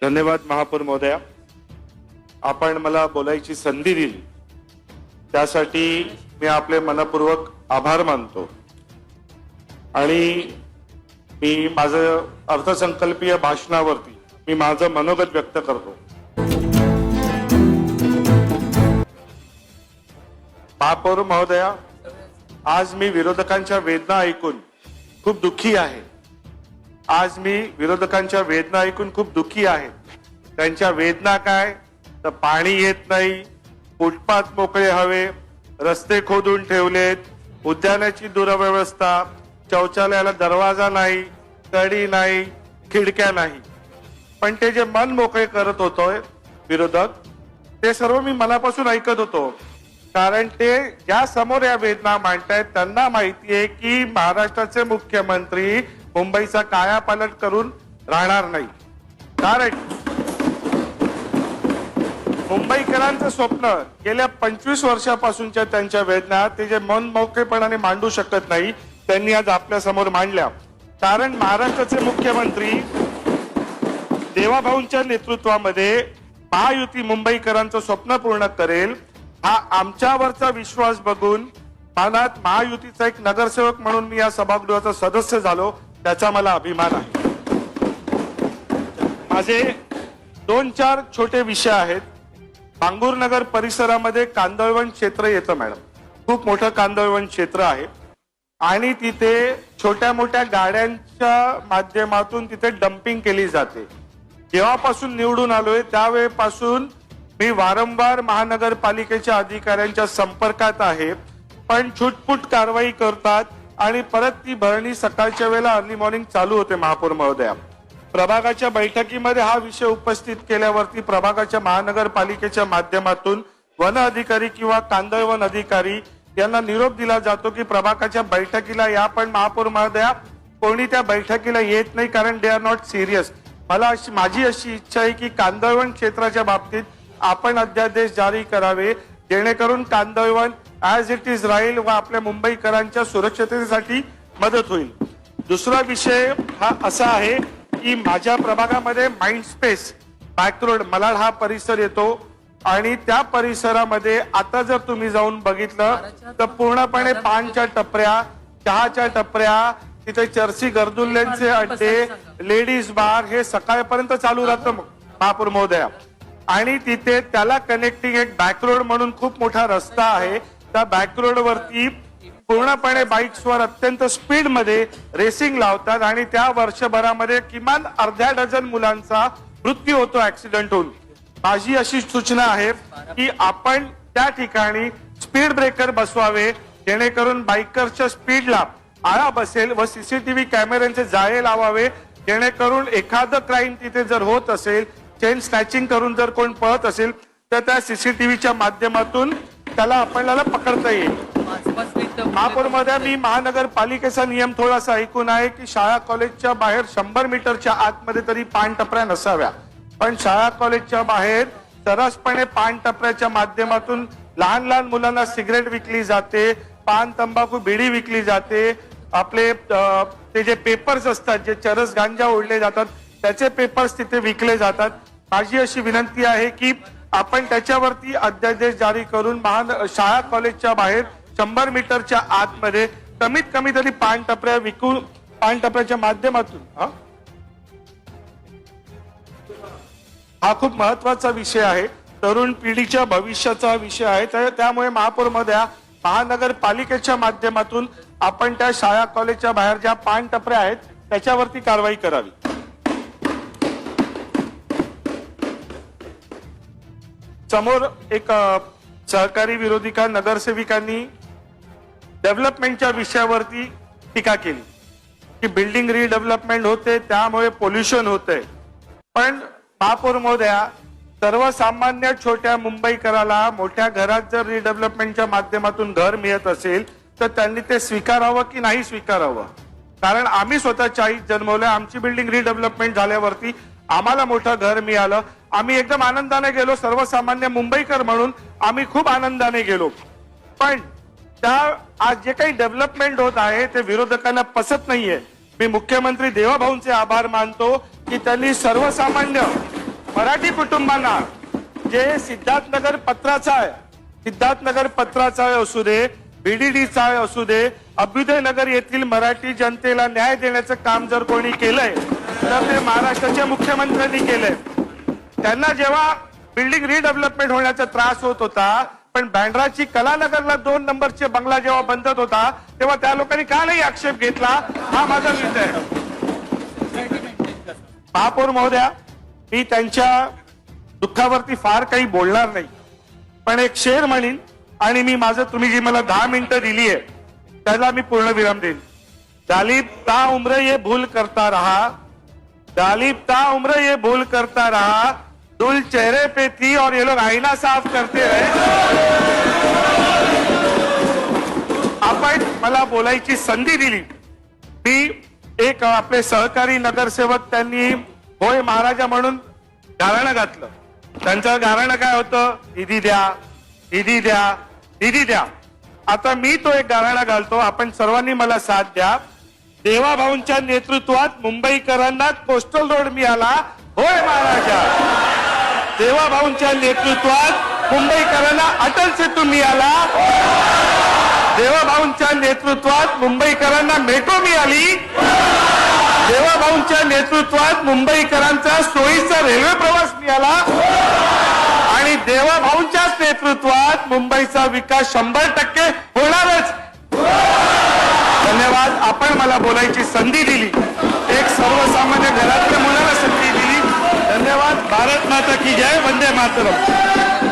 धन्यवाद महापौर महोदया, आपण मला बोलायची संधी दिली त्यासाठी मी आपले मनपूर्वक आभार मानतो आणि मी माझं अर्थसंकल्पीय भाषणावरती मी माझं मनोगत व्यक्त करतो। महापौर महोदया, आज मी विरोधकांच्या वेदना ऐकून खूप दुःखी आहे। आज मी विरोधकांच्या वेदना ऐकून खूप दुःखी आहे। त्यांच्या वेदना काय तर पाणी येत नाही, फुटपाथ मोकळे हवे, रस्ते खोदून ठेवलेत, उद्यानाची दुरव्यवस्था, शौचालयाला दरवाजा नाही, कडी नाही, खिडक्या नाही। पण ते जे मन मोकळे करत होते विरोधक, ते सर्व मी मनापासून ऐकत होतो, कारण ते ज्या समोर या वेदना मांडतायत त्यांना माहिती आहे की महाराष्ट्राचे मुख्यमंत्री मुंबईचा कायापालट करून राहणार नाही। कारण मुंबईकरांचं स्वप्न गेल्या 25 वर्षापासूनच्या त्यांच्या वेदना ते जे मन मोकळेपणाने मांडू शकत नाही त्यांनी आज आपल्या समोर मांडल्या। कारण महाराष्ट्राचे मुख्यमंत्री देवाभाऊंच्या नेतृत्वामध्ये महायुती मुंबईकरांचं स्वप्न पूर्ण करेल हा आमच्यावरचा विश्वास बघून मनात महायुतीचा एक नगरसेवक म्हणून मी या सभागृहाचा सदस्य झालो त्याचा मला अभिमान आहे। माझे 2-4 छोटे विषय आहेत। बांगूरनगर परिसरामध्ये कांदळवन क्षेत्र येतं मॅडम, खूप मोठं कांदळवन क्षेत्र आहे आणि तिथे छोट्या मोठ्या गाड्यांच्या माध्यमातून तिथे डम्पिंग केली जाते। जेव्हापासून निवडून आलोय त्यावेळेपासून मी वारंवार महानगरपालिकेच्या अधिकाऱ्यांच्या संपर्कात आहे, पण छुटपुट कारवाई करतात आणि परत ती भरणी सकाळच्या वेळेला अर्ली मॉर्निंग चालू होते। महापौर महोदया, प्रभागाच्या बैठकीमध्ये हा विषय उपस्थित केल्यावरती प्रभागाच्या महानगरपालिकेच्या माध्यमातून वन अधिकारी किंवा कांदळवन अधिकारी यांना निरोप दिला जातो की प्रभागाच्या बैठकीला या, पण महापौर महोदया कोणी त्या बैठकीला येत नाही कारण दे आर नॉट सिरियस। माझी अशी इच्छा आहे की कांदळवन क्षेत्राच्या बाबतीत आपण अध्यादेश जारी करावे जेणेकरून कांदळवन ऍज इट इज राहील व आपल्या मुंबईकरांच्या सुरक्षिततेसाठी मदत होईल। दुसरा विषय हा असा आहे की माझ्या प्रभागामध्ये माइंड स्पेस बॅकरोड मलाड हा परिसर येतो आणि त्या परिसरामध्ये आता जर तुम्ही जाऊन बघितलं तर पूर्णपणे पानच्या टपऱ्या, चहाच्या टपऱ्या, तिथे चर्ची गर्दुल्ल्यांचे अड्डे, लेडीज बार हे सकाळपर्यंत चालू राहतं महापौर महोदया। आणि तिथे त्याला कनेक्टिंग एक बॅकरोड म्हणून खूप मोठा रस्ता आहे, त्या बॅकरोड वरती पूर्णपणे बाईक्सवर अत्यंत स्पीड मध्ये रेसिंग लावतात आणि त्या वर्षभरामध्ये किमान अर्ध्या डझन मुलांचा मृत्यू होतो ऍक्सिडेंट होऊन। माझी अशी सूचना आहे की आपण त्या ठिकाणी स्पीड ब्रेकर बसवावे जेणेकरून बाईकरच्या स्पीडला आळा बसेल व सीसीटीव्ही कॅमेऱ्यांचे जाळे लावावे जेणेकरून एखादं क्राईम तिथे जर होत असेल, चेन स्नॅचिंग करून जर कोण पळत असेल तर त्या सीसीटीव्हीच्या माध्यमातून त्याला आपल्याला पकडता येईल। महापौर महोदया, मी महानगरपालिकेचा नियम थोडासा ऐकून आहे की शाळा कॉलेजच्या बाहेर 100 मीटरच्या आतमध्ये तरी पान टपऱ्या नसाव्या, पण शाळा कॉलेजच्या बाहेर सरसपणे पान टपऱ्याच्या माध्यमातून लहान लहान मुलांना सिगरेट विकली जाते, पान तंबाखू बिडी विकली जाते, आपले ते जे पेपर्स असतात जे चरस गांजा ओढले जातात त्याचे पेपर्स तिथे विकले जातात। माझी अशी विनंती आहे की आपण त्याच्यावरती अध्यादेश जारी करून शाळा कॉलेजच्या बाहेर 100 मीटरच्या आतमध्ये कमीत कमी तरी पान टपऱ्या विकून पान टपऱ्याच्या माध्यमातून हा खूप महत्वाचा विषय आहे, तरुण पिढीच्या भविष्याचा विषय आहे। त्यामुळे महापौर महोदया, महानगरपालिकेच्या माध्यमातून आपण त्या शाळा कॉलेजच्या बाहेर ज्या पान टपऱ्या आहेत त्याच्यावरती कारवाई करावी। समोर एक सहकारी विरोधिका नगरसेविकांनी डेव्हलपमेंटच्या विषयावरती टीका केली की बिल्डिंग रिडेव्हलपमेंट होते त्यामुळे पोल्युशन होते, पण महापौर महोदया सर्वसामान्य छोट्या मुंबईकराला मोठ्या घरात जर रिडेव्हलपमेंटच्या माध्यमातून घर मिळत असेल तर त्यांनी ते स्वीकारावं की नाही स्वीकारावं? कारण आम्ही स्वतः 40 जन्मवले, आमची बिल्डिंग रिडेव्हलपमेंट झाल्यावरती आम्हाला मोठं घर मिळालं, आम्ही एकदम आनंदाने गेलो, सर्वसामान्य मुंबईकर म्हणून आम्ही खूप आनंदाने गेलो। पण त्या आज जे काही डेव्हलपमेंट होत आहे ते विरोधकांना पसत नाहीये। मी मुख्यमंत्री देवाभाऊंचे आभार मानतो की त्यांनी सर्वसामान्य मराठी कुटुंबांना जे सिद्धार्थनगर पत्राचा आहे, सिद्धार्थनगर पत्राचा असू दे, बीडीडीचा असू दे, अभ्युदय नगर येथील मराठी जनतेला न्याय देण्याचं काम जर कोणी केलंय तर ते महाराष्ट्राच्या मुख्यमंत्र्यांनी केलंय. त्यांना जेव्हा बिल्डिंग रिडेव्हलपमेंट होण्याचा त्रास होत होता, पण बँड्राची कलानगरला 2 नंबरचे बंगला जेव्हा बंदत होता तेव्हा त्या लोकांनी का नाही आक्षेप घेतला, हा माझा विषय आहे. महापौर महोदया, मी त्यांच्या दुःखावरती फार काही बोलणार नाही, पण एक शेर म्हणीन आणि मी माझं, तुम्ही जी मला 10 मिनिटं दिली आहे त्याला मी पूर्ण विराम देईन. गालिब ता उम्र ये भूल करता रहा, गालिब ता उम्र ये भूल करता रहा, धूल चेहरे पे थी और ये लोग आईना साफ करते रहे. आपण मला बोलायची संधी दिली. मी एक आपले सहकारी नगरसेवक त्यांनी होय महाराजा म्हणून गाराणं घातलं. त्यांचं गाराणं काय होतं, निधी द्या, निधी द्या, निधी द्या. आता मी तो एक गाराणा घालतो, आपण सर्वांनी मला साथ द्या. देवाभाऊंच्या नेतृत्वात मुंबईकरांना कोस्टल रोड मिळाला, होय महाराजा. देवाभाऊंच्या नेतृत्वात मुंबईकरांना अटल सेतू मिळाला, देवाभाऊंच्या नेतृत्वात मुंबईकरांना मेट्रो मिळाली, देवाभाऊंच्या नेतृत्वात मुंबईकरांचा सोयीचा रेल्वे प्रवास मिळाला आणि देवाभाऊंच्याच नेतृत्वात मुंबईचा विकास 100% होणारच. धन्यवाद. आपण मला बोलायची संधी दिली, एक सर्वसामान्य घरातल्या मुलाला संधी दिली. धन्यवाद. भारत माता की जय. वंदे मातरम.